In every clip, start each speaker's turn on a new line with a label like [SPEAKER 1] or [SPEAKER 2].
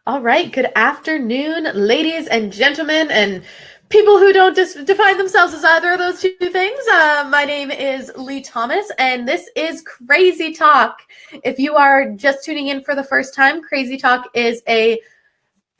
[SPEAKER 1] All right, good afternoon, ladies and gentlemen, and people who don't define themselves as either of those two things. My name is Lee Thomas, and this is Crazy Talk. If you are just tuning in for the first time, Crazy Talk is a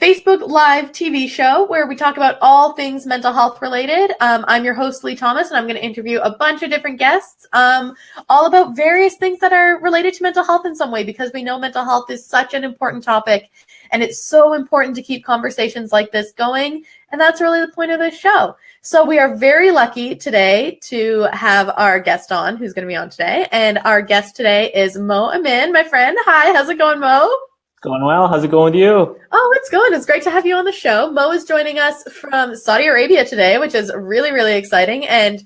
[SPEAKER 1] Facebook Live TV show where we talk about all things mental health related. I'm your host, Lee Thomas, and I'm going to interview a bunch of different guests all about various things that are related to mental health in some way, because we know mental health is such an important topic, and it's so important to keep conversations like this going, and that's really the point of this show. So we are very lucky today to have our guest on, who's going to be on today, and our guest today is Moe Amin, my friend. Hi, how's it going, Moe?
[SPEAKER 2] Going well. How's it going with you?
[SPEAKER 1] Oh, it's going. It's great to have you on the show. Moe is joining us from Saudi Arabia today, which is really, really exciting. And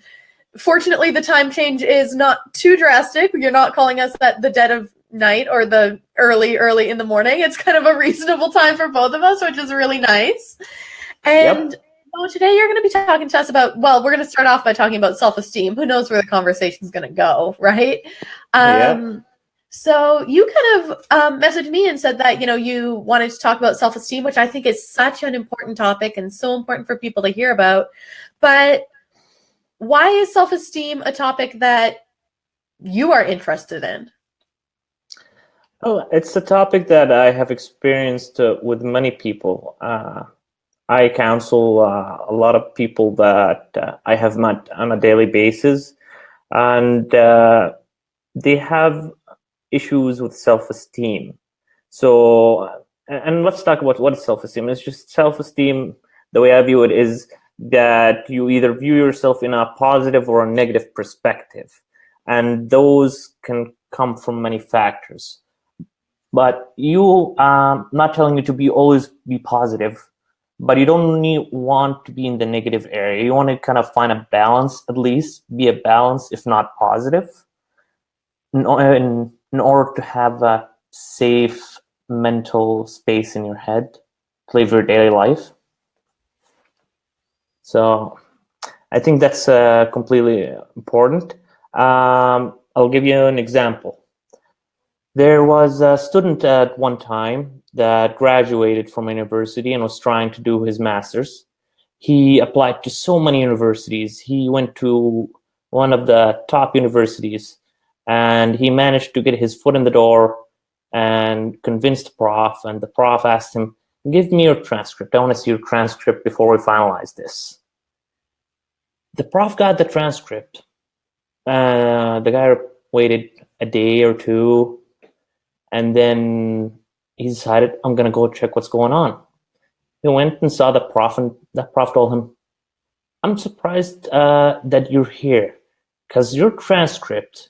[SPEAKER 1] fortunately, the time change is not too drastic. You're not calling us at the dead of night or the early in the morning. It's kind of a reasonable time for both of us, which is really nice. And
[SPEAKER 2] Yep.
[SPEAKER 1] Moe, today you're going to be talking to us about, well, we're going to start off by talking about self-esteem. Who knows where the conversation is going to go, right?
[SPEAKER 2] Yeah.
[SPEAKER 1] So you kind of messaged me and said that, you wanted to talk about self-esteem, which I think is such an important topic and so important for people to hear about. But why is self-esteem a topic that you are interested in?
[SPEAKER 2] Oh, it's a topic that I have experienced with many people. I counsel a lot of people that I have met on a daily basis, and they have issues with self-esteem. So, and let's talk about what is self-esteem. It's just self-esteem. The way I view it is that you either view yourself in a positive or a negative perspective, and those can come from many factors. But you, not telling you to be always be positive, but you don't want to be in the negative area. You want to kind of find a balance, at least be a balance, if not positive, in order to have a safe mental space in your head to live your daily life. So I think that's completely important. I'll give you an example. There was a student at one time that graduated from a university and was trying to do his master's. He applied to so many universities. He went to one of the top universities, and he managed to get his foot in the door and convinced the prof. And the prof asked him, "Give me your transcript. I want to see your transcript before we finalize this." The prof got the transcript. The guy waited a day or two, and then he decided, "I'm going to go check what's going on." He went and saw the prof, and the prof told him, "I'm surprised that you're here, because your transcript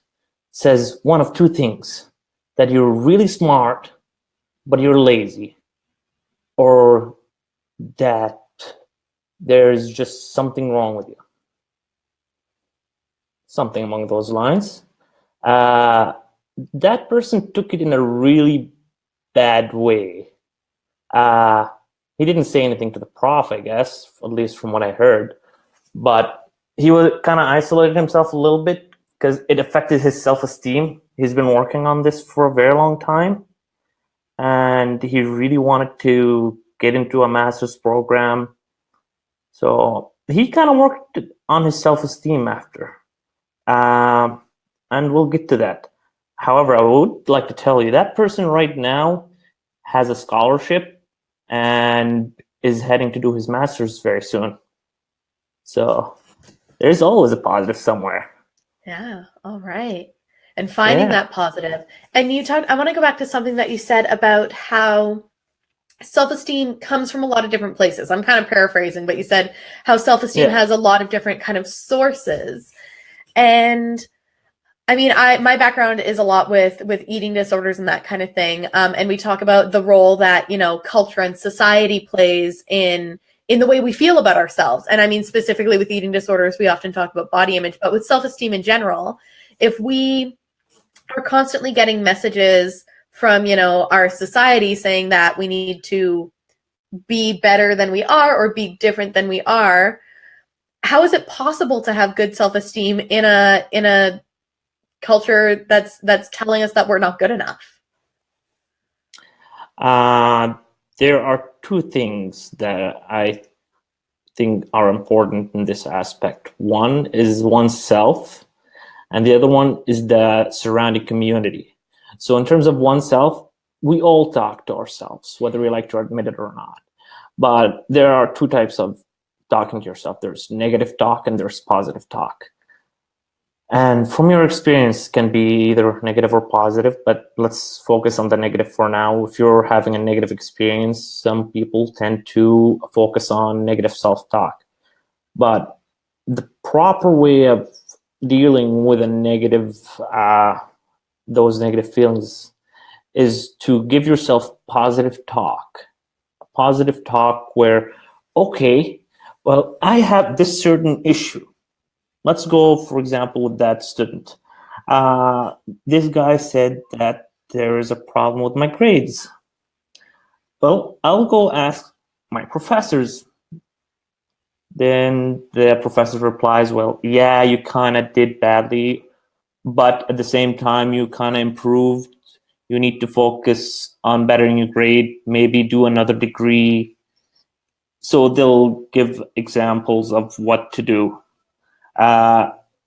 [SPEAKER 2] says one of two things: that you're really smart, but you're lazy, or that there's just something wrong with you." Something along those lines. That person took it in a really bad way. He didn't say anything to the prof, I guess, at least from what I heard, but he was kind of isolated himself a little bit because it affected his self-esteem. He's been working on this for a very long time, and he really wanted to get into a master's program. So he kind of worked on his self-esteem after. And we'll get to that. However, I would like to tell you that person right now has a scholarship and is heading to do his master's very soon. So there's always a positive somewhere.
[SPEAKER 1] Yeah, all right. And finding
[SPEAKER 2] Yeah.
[SPEAKER 1] that positive. And I want to go back to something that you said about how self-esteem comes from a lot of different places. I'm kind of paraphrasing, but you said how self-esteem has a lot of different kind of sources. And I mean, my background is a lot with eating disorders and that kind of thing. And we talk about the role that, culture and society plays in the way we feel about ourselves. And I mean, specifically with eating disorders, we often talk about body image, but with self-esteem in general, if we are constantly getting messages from, our society saying that we need to be better than we are or be different than we are, how is it possible to have good self-esteem in a culture that's telling us that we're not good enough?
[SPEAKER 2] there are two things that I think are important in this aspect. One is oneself, and the other one is the surrounding community. So in terms of oneself, we all talk to ourselves, whether we like to admit it or not. But there are two types of talking to yourself. There's negative talk and there's positive talk. And from your experience, can be either negative or positive, but let's focus on the negative for now. If you're having a negative experience, some people tend to focus on negative self-talk. But the proper way of dealing with a negative, those negative feelings, is to give yourself positive talk. Positive talk where, okay, well, I have this certain issue. Let's go, for example, with that student. This guy said that there is a problem with my grades. Well, I'll go ask my professors. Then the professor replies, well, yeah, you kind of did badly, but at the same time, you kind of improved. You need to focus on bettering your grade, maybe do another degree. So they'll give examples of what to do.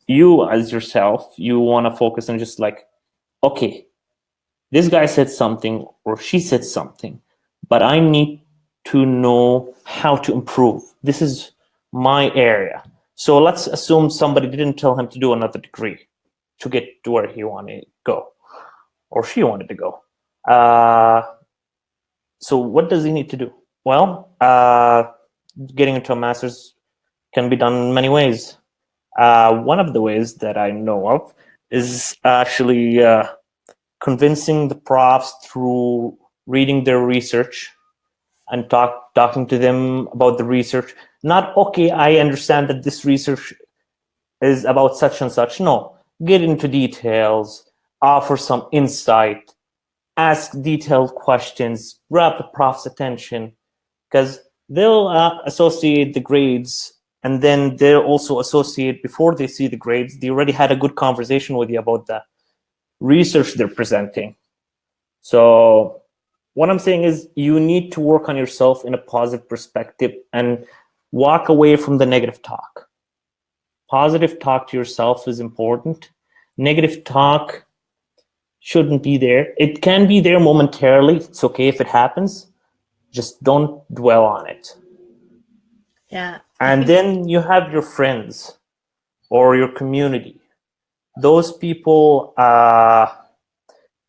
[SPEAKER 2] You as yourself, you want to focus on just like, okay, this guy said something or she said something, but I need to know how to improve. This is my area. So let's assume somebody didn't tell him to do another degree to get to where he wanted to go or she wanted to go. So what does he need to do? Well, getting into a master's can be done in many ways. One of the ways that I know of is actually convincing the profs through reading their research and talking to them about the research. Not, okay, I understand that this research is about such and such. No, get into details, offer some insight, ask detailed questions, grab the prof's attention, because they'll associate the grades, and then they'll also associate, before they see the grades, they already had a good conversation with you about the research they're presenting. So what I'm saying is you need to work on yourself in a positive perspective and walk away from the negative talk. Positive talk to yourself is important. Negative talk shouldn't be there. It can be there momentarily. It's okay if it happens. Just don't dwell on it.
[SPEAKER 1] Yeah.
[SPEAKER 2] And then you have your friends or your community. Those people,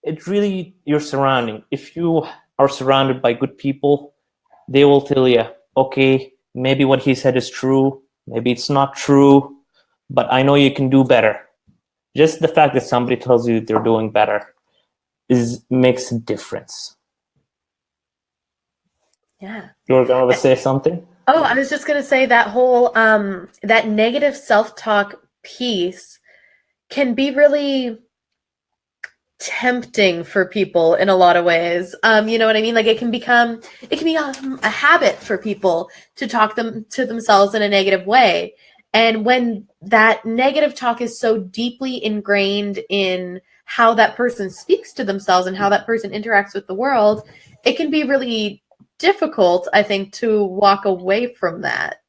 [SPEAKER 2] it really, your surrounding. If you are surrounded by good people, they will tell you, okay, maybe what he said is true, maybe it's not true, but I know you can do better. Just the fact that somebody tells you they're doing better makes a difference.
[SPEAKER 1] Yeah.
[SPEAKER 2] You were going to say something?
[SPEAKER 1] Oh, I was just going to say that whole, that negative self-talk piece can be really tempting for people in a lot of ways. You know what I mean? Like it can be a habit for people to talk them to themselves in a negative way. And when that negative talk is so deeply ingrained in how that person speaks to themselves and how that person interacts with the world, it can be really difficult, I think, to walk away from that.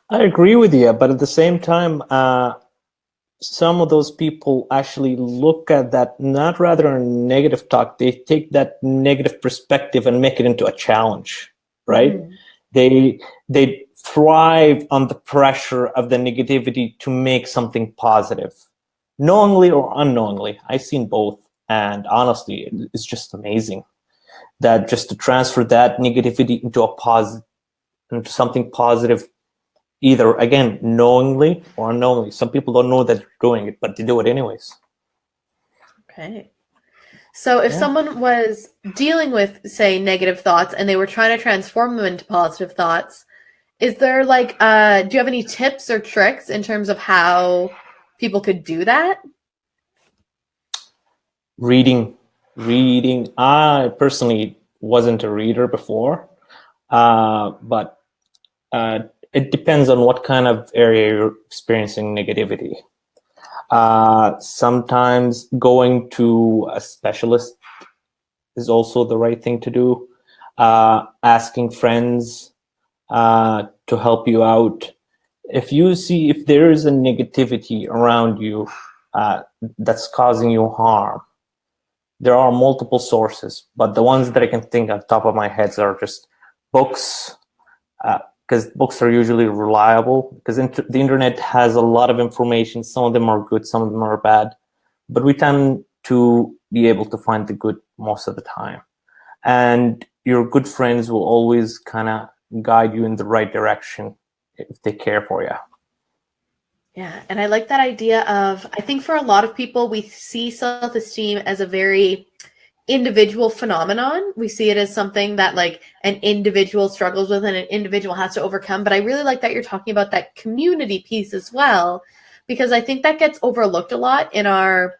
[SPEAKER 2] I agree with you, but at the same time, some of those people actually look at that not rather a negative talk. They take that negative perspective and make it into a challenge, right? Mm. They thrive on the pressure of the negativity to make something positive, knowingly or unknowingly. I've seen both, and honestly, it's just amazing that just to transfer that negativity into into something positive, either, again, knowingly or unknowingly. Some people don't know that they're doing it, but they do it anyways.
[SPEAKER 1] Okay. So if someone was dealing with, say, negative thoughts and they were trying to transform them into positive thoughts, is there like, do you have any tips or tricks in terms of how people could do that?
[SPEAKER 2] Reading. I personally wasn't a reader before, but it depends on what kind of area you're experiencing negativity. Sometimes going to a specialist is also the right thing to do. asking friends to help you out. If there is a negativity around you that's causing you harm, there are multiple sources, but the ones that I can think on top of my head are just books, because books are usually reliable, because the internet has a lot of information. Some of them are good, some of them are bad, but we tend to be able to find the good most of the time. And your good friends will always kind of guide you in the right direction if they care for you.
[SPEAKER 1] Yeah, and I like that idea of, I think for a lot of people, we see self-esteem as a very individual phenomenon. We see it as something that like an individual struggles with and an individual has to overcome. But I really like that you're talking about that community piece as well, because I think that gets overlooked a lot in our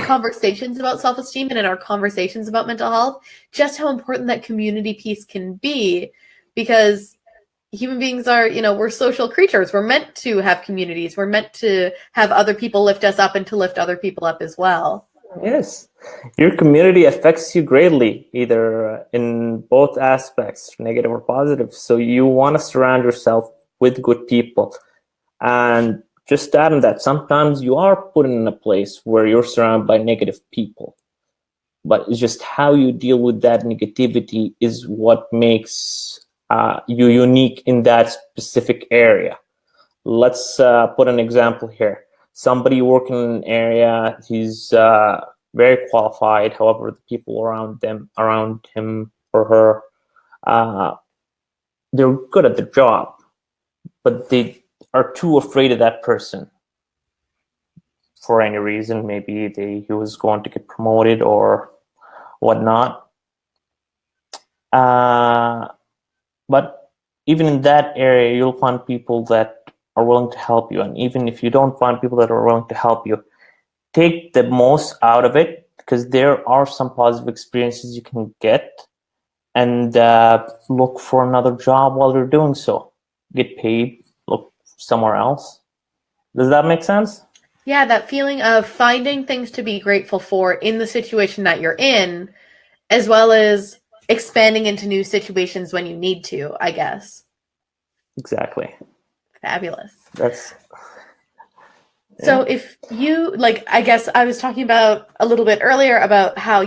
[SPEAKER 1] conversations about self-esteem and in our conversations about mental health, just how important that community piece can be, because human beings are, we're social creatures. We're meant to have communities. We're meant to have other people lift us up and to lift other people up as well.
[SPEAKER 2] Yes, your community affects you greatly, either in both aspects, negative or positive. So you want to surround yourself with good people. And just add on that, sometimes you are put in a place where you're surrounded by negative people. But it's just how you deal with that negativity is what makes you unique in that specific area. Let's put an example here. Somebody working in an area, he's very qualified. However, the people around him or her, they're good at their job, but they are too afraid of that person for any reason. Maybe he was going to get promoted or whatnot. But even in that area, you'll find people that are willing to help you. And even if you don't find people that are willing to help you, take the most out of it, because there are some positive experiences you can get, and look for another job while you're doing so. Get paid, look somewhere else. Does that make sense?
[SPEAKER 1] Yeah, that feeling of finding things to be grateful for in the situation that you're in, as well as expanding into new situations when you need to, I guess.
[SPEAKER 2] Exactly.
[SPEAKER 1] Fabulous.
[SPEAKER 2] That's...
[SPEAKER 1] So if you, like, I guess I was talking about a little bit earlier about how,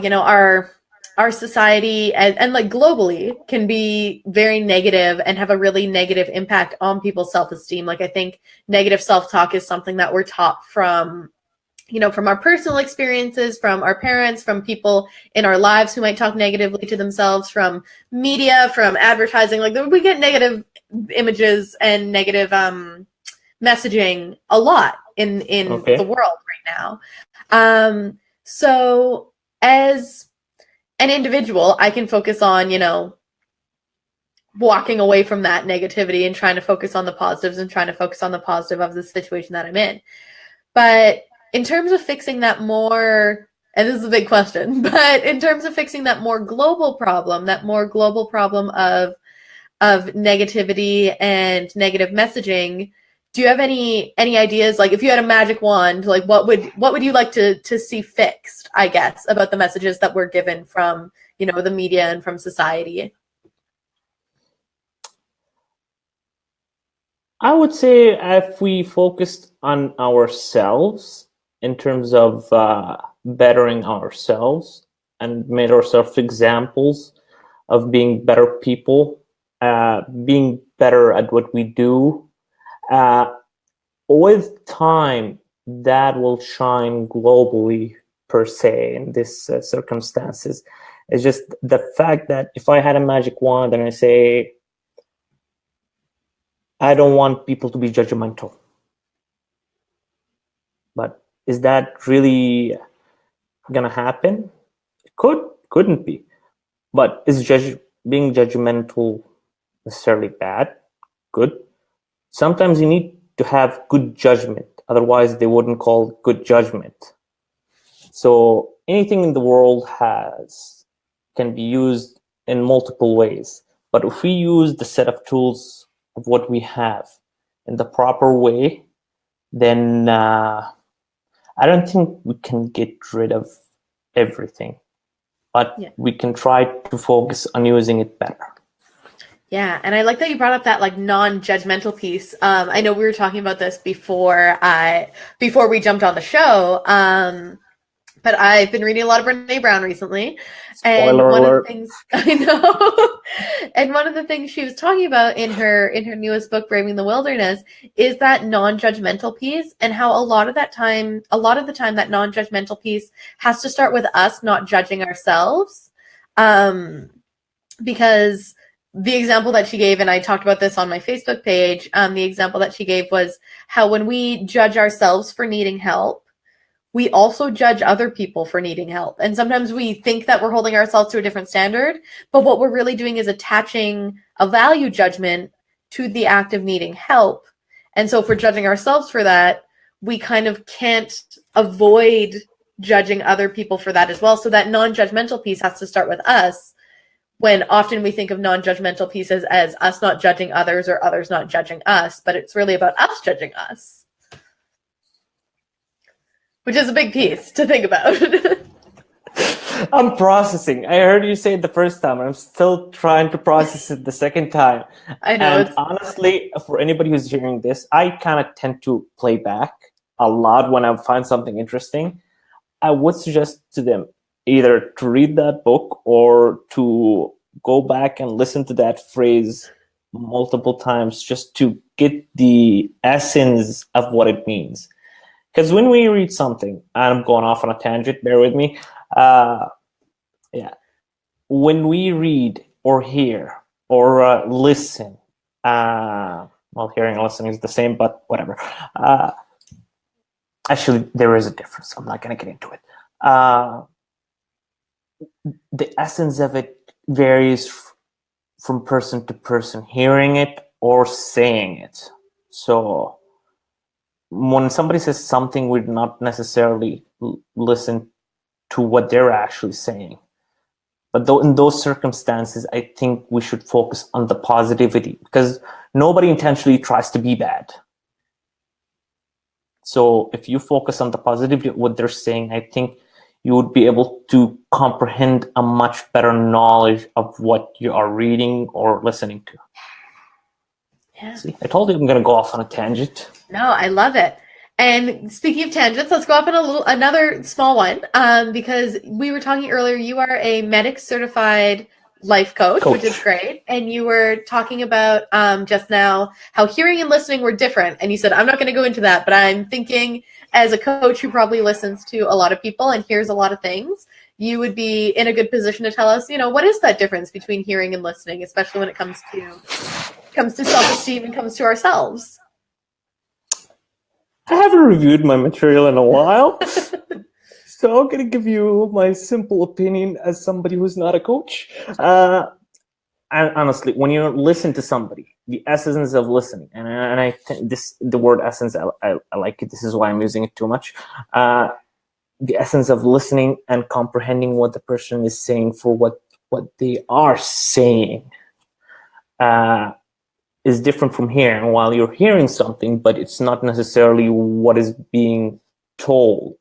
[SPEAKER 1] our society and like globally can be very negative and have a really negative impact on people's self-esteem. Like, I think negative self-talk is something that we're taught from, from our personal experiences, from our parents, from people in our lives who might talk negatively to themselves, from media, from advertising. Like, we get negative images and negative messaging a lot in the world right now. So as an individual, I can focus on, walking away from that negativity and trying to focus on the positives and trying to focus on the positive of the situation that I'm in. But in terms of fixing that more, and this is a big question, but in terms of fixing that more global problem of negativity and negative messaging, do you have any ideas? Like, if you had a magic wand, like what would you like to see fixed, I guess, about the messages that we're given from, the media and from society?
[SPEAKER 2] I would say if we focused on ourselves in terms of bettering ourselves and made ourselves examples of being better people, being better at what we do, with time, that will shine globally per se in this circumstances. It's just the fact that if I had a magic wand and I say, I don't want people to be judgmental, but is that really gonna happen? It couldn't be. But is being judgmental necessarily bad? Good. Sometimes you need to have good judgment, otherwise they wouldn't call it good judgment. So anything in the world can be used in multiple ways. But if we use the set of tools of what we have in the proper way, then I don't think we can get rid of everything. but we can try to focus on using it better.
[SPEAKER 1] Yeah, and I like that you brought up that like non-judgmental piece. I know we were talking about this before we jumped on the show. But I've been reading a lot of Brené Brown recently. And
[SPEAKER 2] Spoiler
[SPEAKER 1] one
[SPEAKER 2] alert.
[SPEAKER 1] of the things I know, and one of the things she was talking about in her newest book, Braving the Wilderness, is that non-judgmental piece, and how a lot of the time that non-judgmental piece has to start with us not judging ourselves. Because the example that she gave, and I talked about this on my Facebook page, the example that she gave was how when we judge ourselves for needing help, we also judge other people for needing help. And sometimes we think that we're holding ourselves to a different standard, but what we're really doing is attaching a value judgment to the act of needing help. And so if we're judging ourselves for that, we kind of can't avoid judging other people for that as well. So that non-judgmental piece has to start with us, when often we think of non-judgmental pieces as us not judging others or others not judging us, but it's really about us judging us. Which is a big piece to think about.
[SPEAKER 2] I'm processing. I heard you say it the first time. I'm still trying to process it the second time.
[SPEAKER 1] I know.
[SPEAKER 2] And honestly, for anybody who's hearing this, I kind of tend to play back a lot when I find something interesting. I would suggest to them either to read that book or to go back and listen to that phrase multiple times just to get the essence of what it means. Because when we read something, and I'm going off on a tangent, bear with me. When we read or hear or listen, well, hearing and listening is the same, but whatever. Actually, there is a difference. I'm not going to get into it. The essence of it varies from person to person, hearing it or saying it. So when somebody says something, we'd not necessarily listen to what they're actually saying. But though in those circumstances, I think we should focus on the positivity, because nobody intentionally tries to be bad. So if you focus on the positivity of what they're saying, I think you would be able to comprehend a much better knowledge of what you are reading or listening to.
[SPEAKER 1] Yeah.
[SPEAKER 2] See, I told you I'm going to go off on a tangent.
[SPEAKER 1] No, I love it. And speaking of tangents, let's go off on another small one, because we were talking earlier, you are a medic certified life coach, which is great. And you were talking about just now how hearing and listening were different. And you said, I'm not going to go into that, but I'm thinking as a coach who probably listens to a lot of people and hears a lot of things, you would be in a good position to tell us, what is that difference between hearing and listening, especially when it comes to self-esteem and comes to ourselves.
[SPEAKER 2] I haven't reviewed my material in a while, so I'm going to give you my simple opinion as somebody who's not a coach. And honestly, when you listen to somebody, the essence of listening, and I think the word essence, I like it. This is why I'm using it too much. The essence of listening and comprehending what the person is saying for what they are saying. Is different from hearing. While you're hearing something, but it's not necessarily what is being told.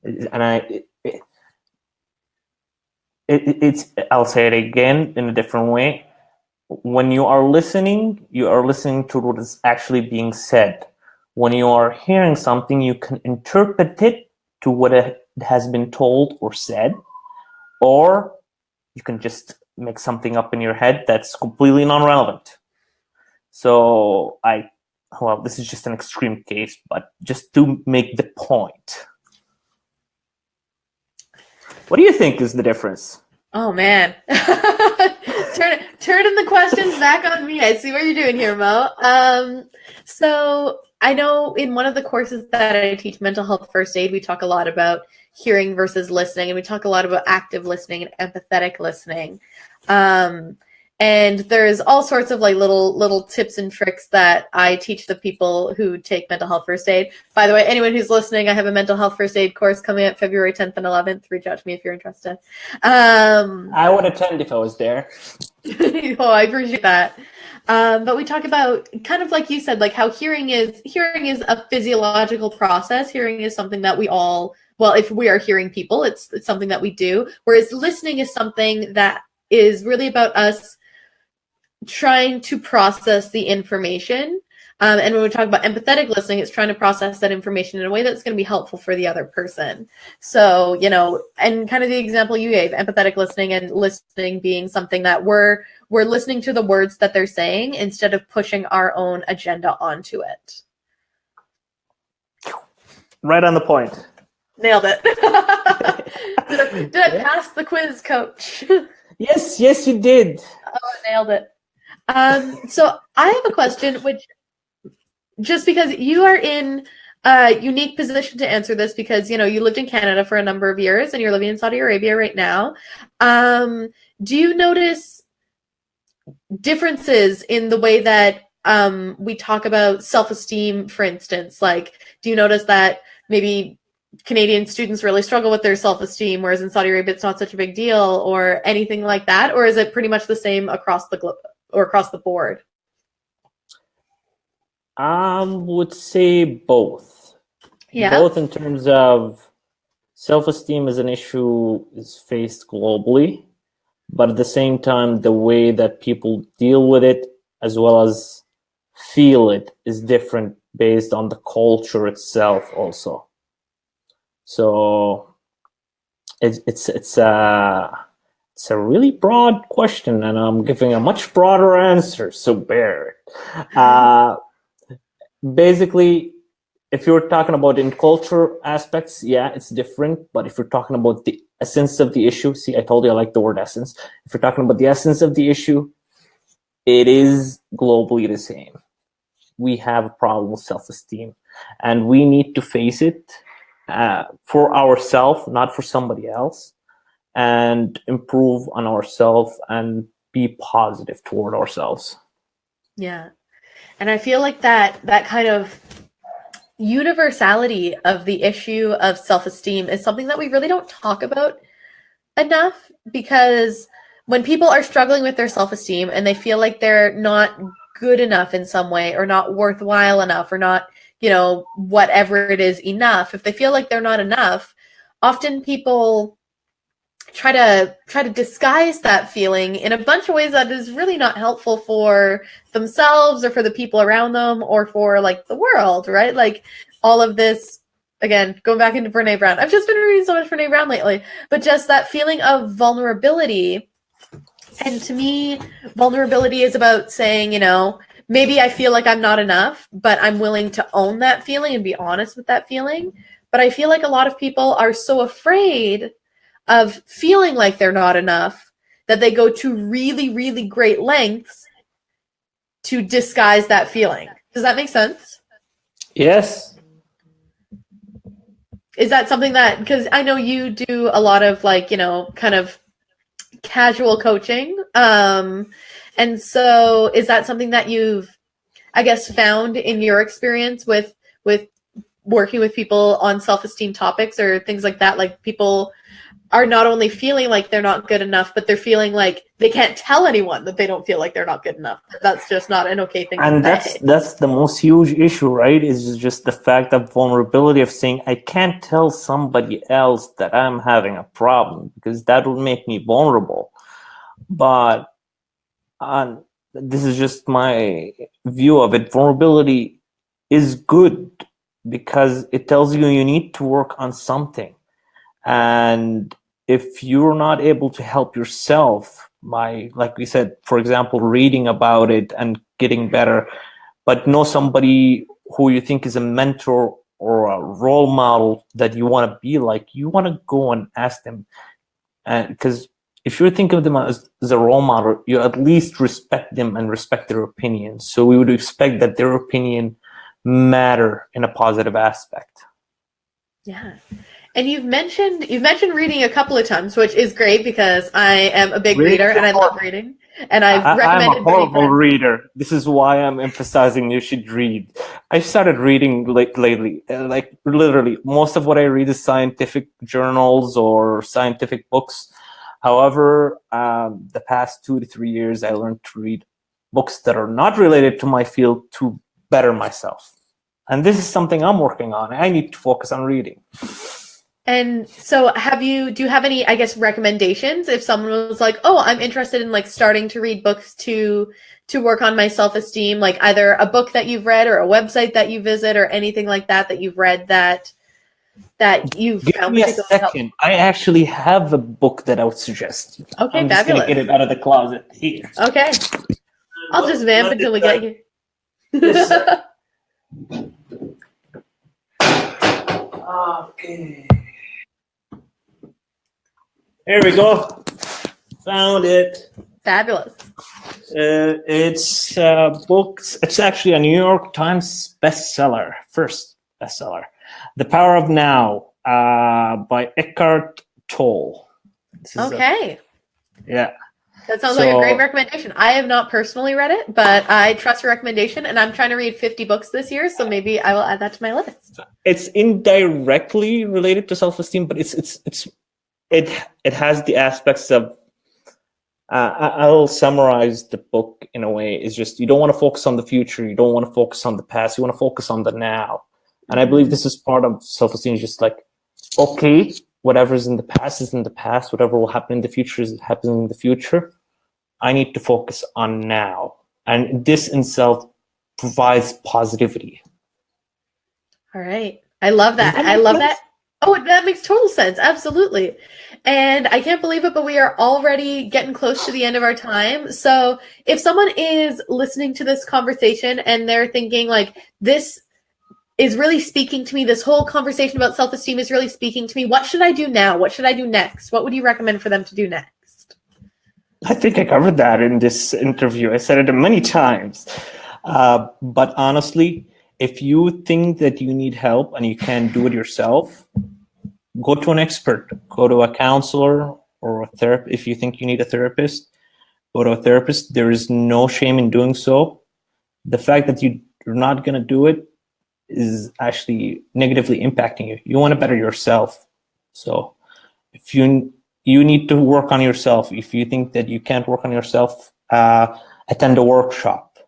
[SPEAKER 2] And I'll say it again in a different way. When you are listening to what is actually being said. When you are hearing something, you can interpret it to what it has been told or said, or you can just make something up in your head that's completely non-relevant. So this is just an extreme case, but just to make the point. What do you think is the difference?
[SPEAKER 1] Oh man. Turning the questions back on me. I see what you're doing here, Mo. So I know in one of the courses that I teach, mental health first aid, we talk a lot about hearing versus listening, and we talk a lot about active listening and empathetic listening. And there's all sorts of like little tips and tricks that I teach the people who take mental health first aid. By the way, anyone who's listening, I have a mental health first aid course coming up February 10th and 11th. Reach out to me if you're interested.
[SPEAKER 2] I would attend if I was there.
[SPEAKER 1] Oh, I appreciate that. But we talk about, kind of like you said, like how hearing is a physiological process. Hearing is something that we all well, if we are hearing people, it's something that we do. Whereas listening is something that is really about us trying to process the information. And when we talk about empathetic listening, it's trying to process that information in a way that's going to be helpful for the other person. So, and kind of the example you gave, empathetic listening and listening being something that we're listening to the words that they're saying instead of pushing our own agenda onto it.
[SPEAKER 2] Right on the point.
[SPEAKER 1] Nailed it. Did I pass the quiz, Coach?
[SPEAKER 2] Yes, you did.
[SPEAKER 1] Oh, I nailed it. So I have a question, which just because you are in a unique position to answer this, because you lived in Canada for a number of years and you're living in Saudi Arabia right now. Do you notice differences in the way that we talk about self-esteem, for instance? Like, do you notice that maybe Canadian students really struggle with their self-esteem, whereas in Saudi Arabia it's not such a big deal, or anything like that? Or is it pretty much the same across the globe or across the board?
[SPEAKER 2] I would say both.
[SPEAKER 1] Yeah.
[SPEAKER 2] Both in terms of self-esteem as an issue is faced globally, but at the same time, the way that people deal with it as well as feel it is different based on the culture itself also. So it's a really broad question, and I'm giving a much broader answer, so bear it. Basically, if you're talking about in culture aspects, yeah, it's different. But if you're talking about the essence of the issue, see, I told you I like the word essence. If you're talking about the essence of the issue, it is globally the same. We have a problem with self-esteem, and we need to face it for ourselves, not for somebody else, and improve on ourselves and be positive toward ourselves.
[SPEAKER 1] Yeah. And I feel like that kind of universality of the issue of self-esteem is something that we really don't talk about enough, because when people are struggling with their self-esteem and they feel like they're not good enough in some way, or not worthwhile enough, or not, whatever it is enough, if they feel like they're not enough, often people try to disguise that feeling in a bunch of ways that is really not helpful for themselves or for the people around them or for like the world, right? Like all of this, again, going back into Brene Brown. I've just been reading so much Brene Brown lately, but just that feeling of vulnerability. And to me, vulnerability is about saying, maybe I feel like I'm not enough, but I'm willing to own that feeling and be honest with that feeling. But I feel like a lot of people are so afraid of feeling like they're not enough that they go to really, really great lengths to disguise that feeling. Does that make sense?
[SPEAKER 2] Yes.
[SPEAKER 1] Is that something that, because I know you do a lot of like, kind of casual coaching. And so is that something that you've, I guess, found in your experience with working with people on self-esteem topics or things like that? Like people are not only feeling like they're not good enough, but they're feeling like they can't tell anyone that they don't feel like they're not good enough. That's just not an okay thing
[SPEAKER 2] and
[SPEAKER 1] to say.
[SPEAKER 2] That's the most huge issue, right? Is just the fact of vulnerability of saying, I can't tell somebody else that I'm having a problem because that would make me vulnerable. But this is just my view of it. Vulnerability is good because it tells you need to work on something. And if you're not able to help yourself by, like we said, for example, reading about it and getting better, but know somebody who you think is a mentor or a role model that you want to be like, you want to go and ask them. And because if you think of them as a role model, you at least respect them and respect their opinions. So we would expect that their opinion matter in a positive aspect.
[SPEAKER 1] Yeah. And you've mentioned reading a couple of times, which is great because I am a big reader and I love reading. And I've recommended.
[SPEAKER 2] I'm a horrible reader. This is why I'm emphasizing you should read. I started reading lately. Like literally, most of what I read is scientific journals or scientific books. However, the past 2 to 3 years, I learned to read books that are not related to my field to better myself. And this is something I'm working on. I need to focus on reading.
[SPEAKER 1] And so do you have any, I guess, recommendations if someone was like, oh, I'm interested in like starting to read books to work on my self-esteem, like either a book that you've read or a website that you visit or anything like that you've read that you've
[SPEAKER 2] Give
[SPEAKER 1] found
[SPEAKER 2] me a
[SPEAKER 1] particularly helpful?
[SPEAKER 2] second. I actually have a book that I would suggest.
[SPEAKER 1] Okay,
[SPEAKER 2] I'm just going to
[SPEAKER 1] fabulous.
[SPEAKER 2] get it out of the closet here.
[SPEAKER 1] Okay. I'll just vamp
[SPEAKER 2] Let
[SPEAKER 1] until we
[SPEAKER 2] it,
[SPEAKER 1] get you.
[SPEAKER 2] Just a okay. Here we go. Found it.
[SPEAKER 1] Fabulous.
[SPEAKER 2] It's books. It's actually a New York Times bestseller, first bestseller. The Power of Now by Eckhart Tolle.
[SPEAKER 1] Okay.
[SPEAKER 2] Yeah.
[SPEAKER 1] That sounds like a great recommendation. I have not personally read it, but I trust your recommendation, and I'm trying to read 50 books this year, so maybe I will add that to my list.
[SPEAKER 2] It's indirectly related to self-esteem, but it has the aspects of. I'll summarize the book in a way. It's just you don't want to focus on the future, you don't want to focus on the past, you want to focus on the now. And I believe this is part of self-esteem. Just like, okay, whatever's in the past is in the past. Whatever will happen in the future is happening in the future. I need to focus on now. And this in self provides positivity.
[SPEAKER 1] All right. I love that. I love that. Oh, that makes total sense. Absolutely. And I can't believe it, but we are already getting close to the end of our time. So if someone is listening to this conversation and they're thinking like, this is really speaking to me, this whole conversation about self-esteem is really speaking to me, what should I do now? What should I do next? What would you recommend for them to do next?
[SPEAKER 2] I think I covered that in this interview. I said it many times. But honestly, if you think that you need help and you can't do it yourself, go to an expert, go to a counselor or a therapist. If you think you need a therapist, go to a therapist. There is no shame in doing so. The fact that you're not going to do it is actually negatively impacting you. You want to better yourself. So if you need to work on yourself, if you think that you can't work on yourself, attend a workshop.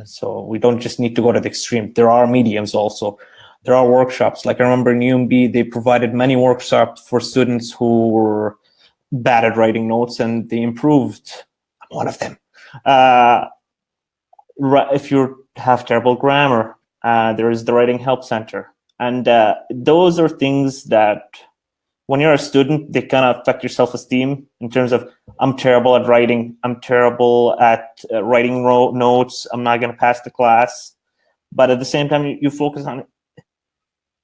[SPEAKER 2] So we don't just need to go to the extreme. There are mediums also. There are workshops. Like I remember in UMB, they provided many workshops for students who were bad at writing notes, and they improved. I'm one of them. If you have terrible grammar, there is the Writing Help Center. And those are things that when you're a student, they kind of affect your self-esteem in terms of, I'm terrible at writing. I'm terrible at writing notes. I'm not going to pass the class. But at the same time, you focus on it.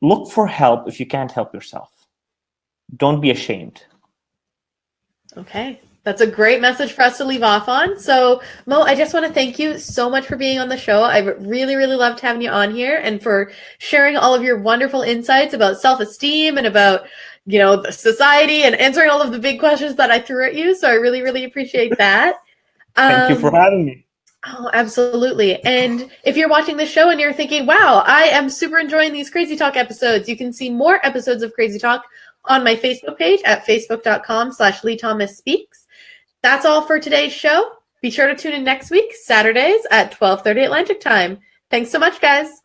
[SPEAKER 2] Look for help if you can't help yourself. Don't be ashamed.
[SPEAKER 1] Okay. That's a great message for us to leave off on. So, Mo, I just want to thank you so much for being on the show. I really, really loved having you on here and for sharing all of your wonderful insights about self-esteem and about, the society and answering all of the big questions that I threw at you. So I really, really appreciate that.
[SPEAKER 2] Thank you for having me.
[SPEAKER 1] Oh, absolutely. And if you're watching this show and you're thinking, wow, I am super enjoying these Crazy Talk episodes, you can see more episodes of Crazy Talk on my Facebook page at facebook.com/LeeThomasSpeaks. That's all for today's show. Be sure to tune in next week, Saturdays at 12:30 Atlantic time. Thanks so much, guys.